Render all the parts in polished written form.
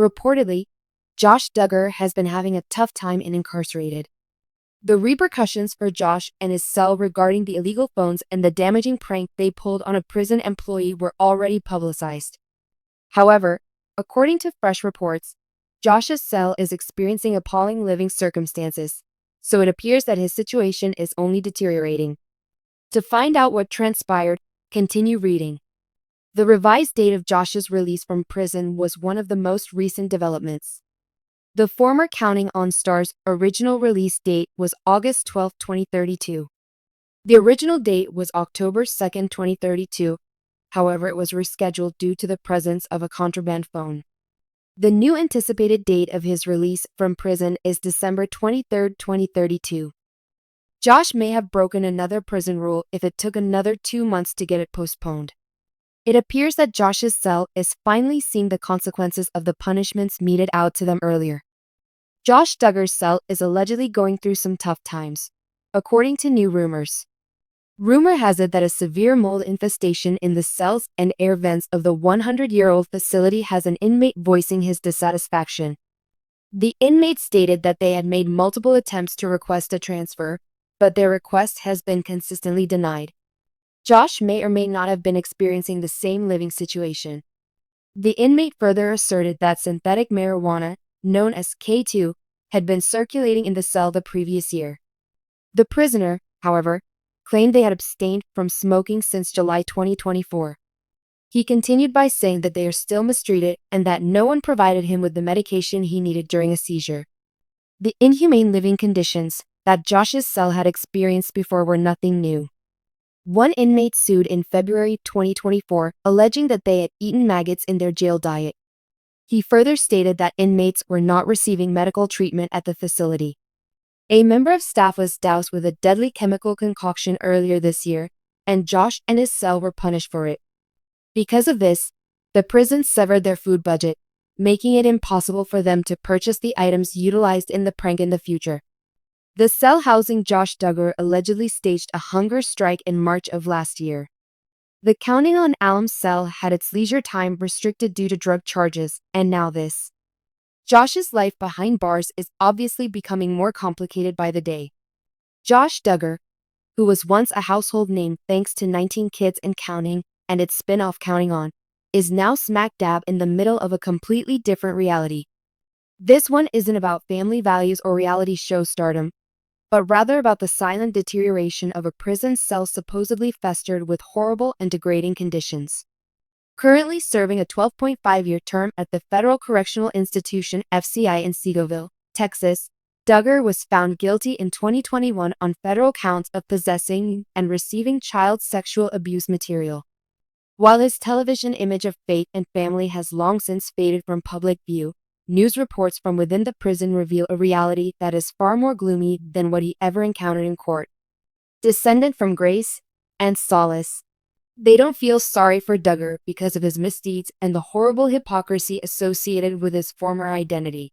Reportedly, Josh Duggar has been having a tough time and incarcerated. The repercussions for Josh and his cell regarding the illegal phones and the damaging prank they pulled on a prison employee were already publicized. However, according to fresh reports, Josh's cell is experiencing appalling living circumstances, so it appears that his situation is only deteriorating. To find out what transpired, continue reading. The revised date of Josh's release from prison was one of the most recent developments. The former Counting on Stars' original release date was August 12, 2032. The original date was October 2, 2032, however it was rescheduled due to the presence of a contraband phone. The new anticipated date of his release from prison is December 23, 2032. Josh may have broken another prison rule if it took another 2 months to get it postponed. It appears that Josh's cell is finally seeing the consequences of the punishments meted out to them earlier. Josh Duggar's cell is allegedly going through some tough times, according to new rumors. Rumor has it that a severe mold infestation in the cells and air vents of the 100-year-old facility has an inmate voicing his dissatisfaction. The inmate stated that they had made multiple attempts to request a transfer, but their request has been consistently denied. Josh may or may not have been experiencing the same living situation. The inmate further asserted that synthetic marijuana, known as K2, had been circulating in the cell the previous year. The prisoner, however, claimed they had abstained from smoking since July 2024. He continued by saying that they are still mistreated and that no one provided him with the medication he needed during a seizure. The inhumane living conditions that Josh's cell had experienced before were nothing new. One inmate sued in February 2024, alleging that they had eaten maggots in their jail diet. He further stated that inmates were not receiving medical treatment at the facility. A member of staff was doused with a deadly chemical concoction earlier this year, and Josh and his cell were punished for it. Because of this, the prison severed their food budget, making it impossible for them to purchase the items utilized in the prank in the future. The cell housing Josh Duggar allegedly staged a hunger strike in March of last year. The Counting on Alums cell had its leisure time restricted due to drug charges, and now this. Josh's life behind bars is obviously becoming more complicated by the day. Josh Duggar, who was once a household name thanks to 19 Kids and Counting and its spin-off Counting On, is now smack dab in the middle of a completely different reality. This one isn't about family values or reality show stardom, but rather about the silent deterioration of a prison cell supposedly festered with horrible and degrading conditions. Currently serving a 12.5-year term at the Federal Correctional Institution FCI in Seawald, Texas, Duggar was found guilty in 2021 on federal counts of possessing and receiving child sexual abuse material. While his television image of faith and family has long since faded from public view, news reports from within the prison reveal a reality that is far more gloomy than what he ever encountered in court. Descendant from grace and solace, they don't feel sorry for Duggar because of his misdeeds and the horrible hypocrisy associated with his former identity.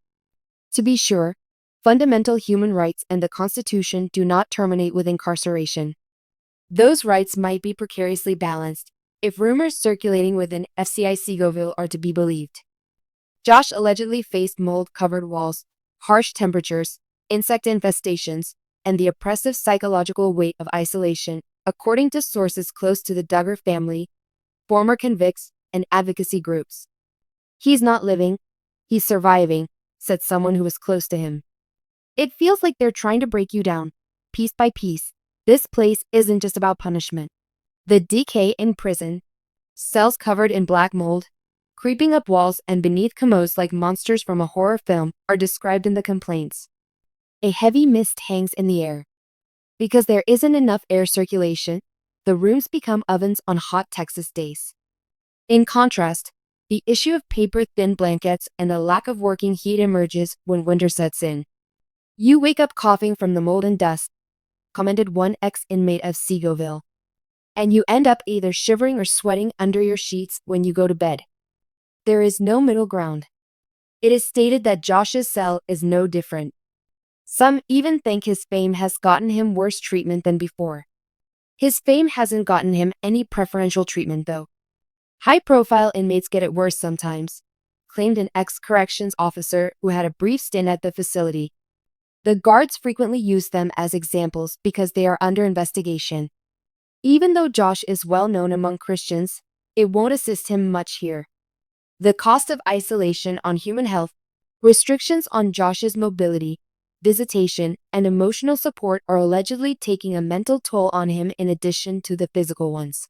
To be sure, fundamental human rights and the Constitution do not terminate with incarceration. Those rights might be precariously balanced, if rumors circulating within FCI Seawald are to be believed. Josh allegedly faced mold-covered walls, harsh temperatures, insect infestations, and the oppressive psychological weight of isolation, according to sources close to the Duggar family, former convicts, and advocacy groups. "He's not living, he's surviving," said someone who was close to him. "It feels like they're trying to break you down, piece by piece. This place isn't just about punishment." The decay in prison, cells covered in black mold, creeping up walls and beneath commodes like monsters from a horror film, are described in the complaints. A heavy mist hangs in the air. Because there isn't enough air circulation, the rooms become ovens on hot Texas days. In contrast, the issue of paper-thin blankets and the lack of working heat emerges when winter sets in. "You wake up coughing from the mold and dust," commented one ex-inmate of Seawald, "and you end up either shivering or sweating under your sheets when you go to bed." There is no middle ground. It is stated that Josh's cell is no different. Some even think his fame has gotten him worse treatment than before. His fame hasn't gotten him any preferential treatment though. High-profile inmates get it worse sometimes. claimed an ex-corrections officer who had a brief stint at the facility. The guards frequently use them as examples because they are under investigation. Even though Josh is well known among Christians, it won't assist him much here. The cost of isolation on human health, restrictions on Josh's mobility, visitation, and emotional support are allegedly taking a mental toll on him in addition to the physical ones.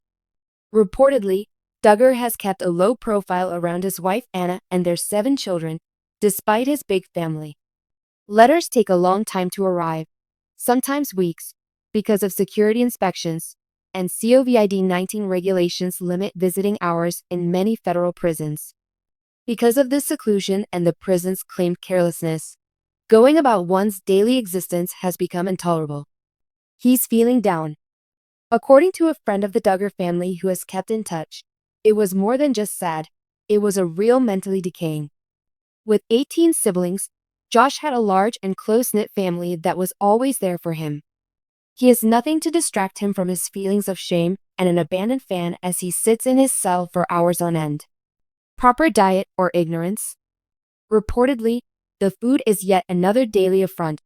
Reportedly, Duggar has kept a low profile around his wife Anna and their 7 children, despite his big family. Letters take a long time to arrive, sometimes weeks, because of security inspections, and COVID-19 regulations limit visiting hours in many federal prisons. Because of this seclusion and the prison's claimed carelessness, going about one's daily existence has become intolerable. He's feeling down. According to a friend of the Duggar family who has kept in touch, it was more than just sad, it was a real mentally decaying. With 18 siblings, Josh had a large and close-knit family that was always there for him. He has nothing to distract him from his feelings of shame and an abandoned fan as he sits in his cell for hours on end. Proper diet or ignorance? Reportedly, the food is yet another daily affront.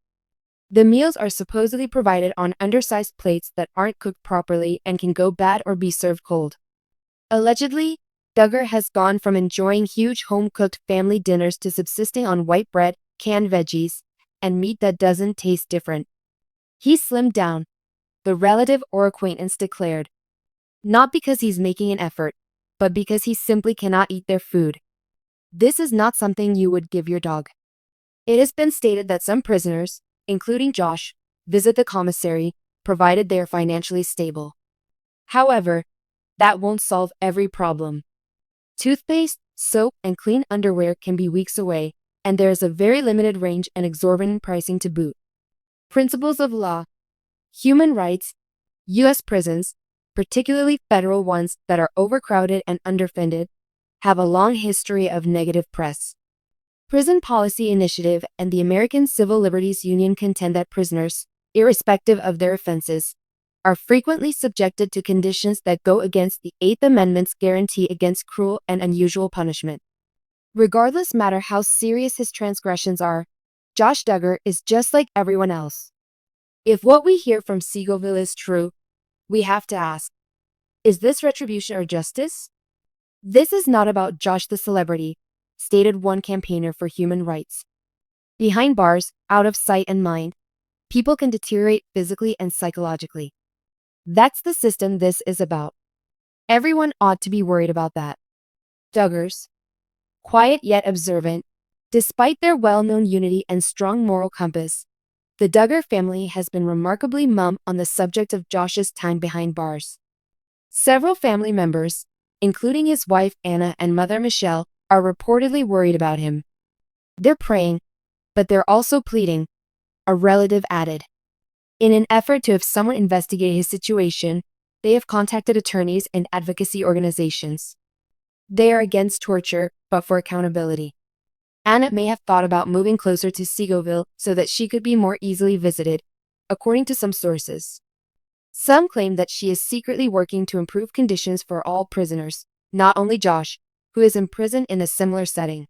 The meals are supposedly provided on undersized plates that aren't cooked properly and can go bad or be served cold. Allegedly, Duggar has gone from enjoying huge home-cooked family dinners to subsisting on white bread, canned veggies, and meat that doesn't taste different. He slimmed down, the relative or acquaintance declared. Not because he's making an effort, but because he simply cannot eat their food. This is not something you would give your dog. It has been stated that some prisoners, including Josh, visit the commissary, provided they are financially stable. However, that won't solve every problem. Toothpaste, soap, and clean underwear can be weeks away, and there is a very limited range and exorbitant pricing to boot. Principles of law, human rights, U.S. prisons, particularly federal ones that are overcrowded and underfunded, have a long history of negative press. Prison Policy Initiative and the American Civil Liberties Union contend that prisoners, irrespective of their offenses, are frequently subjected to conditions that go against the Eighth Amendment's guarantee against cruel and unusual punishment. Regardless matter how serious his transgressions are, Josh Duggar is just like everyone else. If what we hear from Seewald is true, we have to ask, is this retribution or justice? This is not about Josh the celebrity, stated one campaigner for human rights. Behind bars, out of sight and mind, people can deteriorate physically and psychologically. That's the system this is about. Everyone ought to be worried about that. Duggars, quiet yet observant, despite their well-known unity and strong moral compass, the Duggar family has been remarkably mum on the subject of Josh's time behind bars. Several family members, including his wife Anna and mother Michelle, are reportedly worried about him. They're praying, but they're also pleading, a relative added. In an effort to have someone investigate his situation, they have contacted attorneys and advocacy organizations. They are against torture, but for accountability. Anna may have thought about moving closer to Seewald so that she could be more easily visited, according to some sources. Some claim that she is secretly working to improve conditions for all prisoners, not only Josh, who is imprisoned in a similar setting.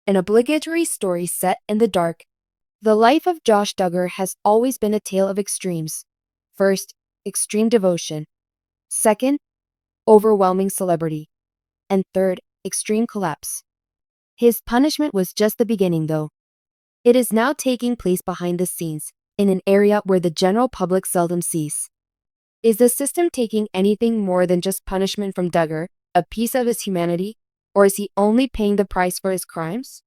An obligatory story set in the dark. The life of Josh Duggar has always been a tale of extremes. First, extreme devotion. Second, overwhelming celebrity. And third, extreme collapse. His punishment was just the beginning, though. It is now taking place behind the scenes, in an area where the general public seldom sees. Is the system taking anything more than just punishment from Duggar, a piece of his humanity, or is he only paying the price for his crimes?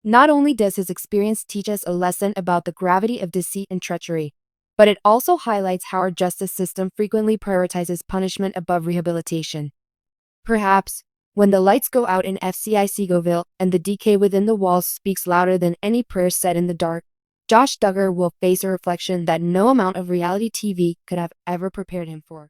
Not only does his experience teach us a lesson about the gravity of deceit and treachery, but it also highlights how our justice system frequently prioritizes punishment above rehabilitation. Perhaps, when the lights go out in FCI Seewald and the decay within the walls speaks louder than any prayer said in the dark, Josh Duggar will face a reflection that no amount of reality TV could have ever prepared him for.